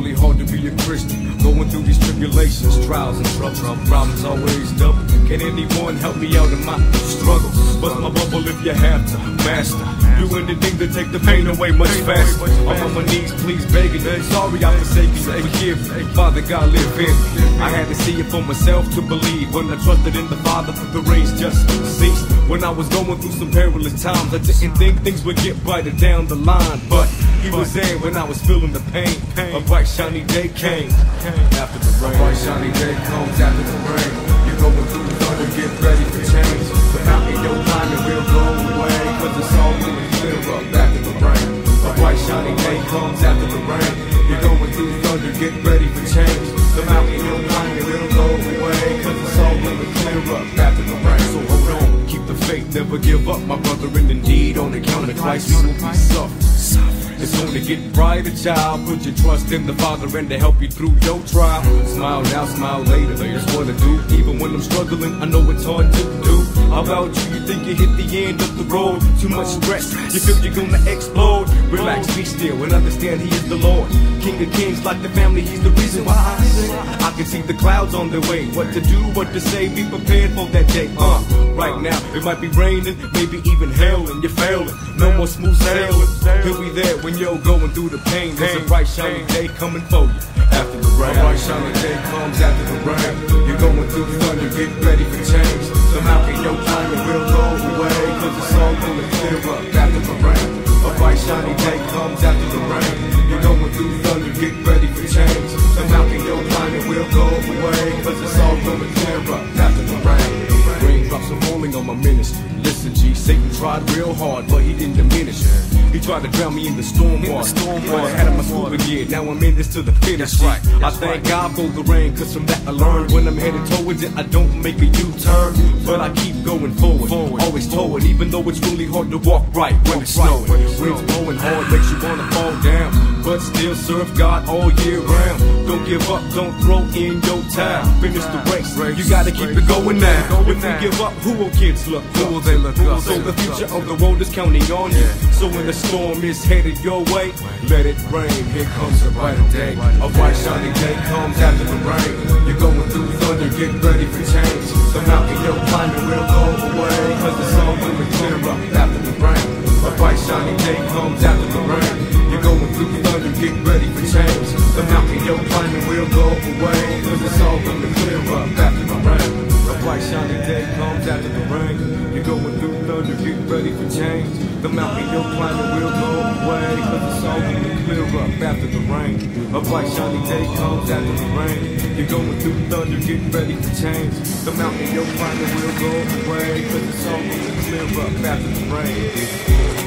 really hard to be a Christian, going through these tribulations, trials and troubles. Problems always double. Can anyone help me out in my struggle? Bust my bubble if you have to, master. Do anything to take the pain away much faster. I'm on my knees, please begging you. Sorry I forsaken you, forgive me. Father God, live in me. I had to see it for myself to believe. When I trusted in the Father, the rains just ceased. When I was going through some perilous times, I didn't think things would get brighter down the line, but He was there when I was feeling the pain. A bright shiny day came after the rain. A bright shiny day comes after the rain. You're going through the thunder, get ready for change. The mountain you're climbing will go away, cause it's all gonna clear up after the rain. A bright shiny day comes after the rain. You're going through the thunder, get ready for change. The mountain you're climbing will go away, cause it's all gonna clear up after the rain. So hold on, keep the faith, never give up, my brother, in the need. On account of Christ, we will be soft. It's only getting brighter, child. Put your trust in the Father and to help you through your trial. Smile now, smile later. That's what I do. Even when I'm struggling, I know it's hard to do. How about you? You think you hit the end of the road? Too much stress. You feel you're gonna explode. Relax, be still, and understand He is the Lord. King of kings, like the family, He's the reason why I sing. I can see the clouds on their way. What to do, what to say, be prepared for that day. Right now, it might be raining, maybe even hail, and you're failing. No more smooth sailing. He'll be there when you're going through the pain. There's a bright shiny day coming for you after the rain. A bright shiny day comes after the rain. You're going through the thunder, get ready for change. The mountain you're climbing will go away, cause it's all gonna clear up after the rain. A bright shiny day comes after the rain. You're going through the thunder, get ready for change. The mountain you're climbing will go away, cause it's all gonna clear up after the rain. Raindrops are falling on my ministry. Listen, G, Satan tried real hard, but he didn't diminish. He tried to drown me in the storm water. I had my scuba gear, now I'm in this to the finish. I thank God for the rain, cause from that I learned. When I'm headed towards it, I don't make a U-turn, but I keep going forward, always toward. Even though it's really hard to walk right when it's snowing. Wind's blowing hard, makes you wanna fall down, but still serve God all year round. Don't give up, don't throw in your towel. Finish the race, you gotta keep it going now. If you give up, who will kids look up? Who will they look up? So the future of the world is counting on you. So when the storm is headed your way, let it rain, here comes a brighter day. A bright shiny day comes after the rain. You're going through thunder, get ready for change. The mountain you're climbing will go away, cause it's all gonna clear up after the rain. A bright shiny day comes after the rain. You're going through thunder, get ready for change. The mountain you're climbing will go away, cause it's all gonna clear up after the rain. A bright shiny day comes after the rain. You're going through thunder, get ready for change. The mountain you're climbing will go away, cause it's all gonna clear up after the rain. A bright shiny day comes after the rain. You're going through thunder, get ready for change. The mountain you're climbing will go away, cause it's all gonna clear up after the rain.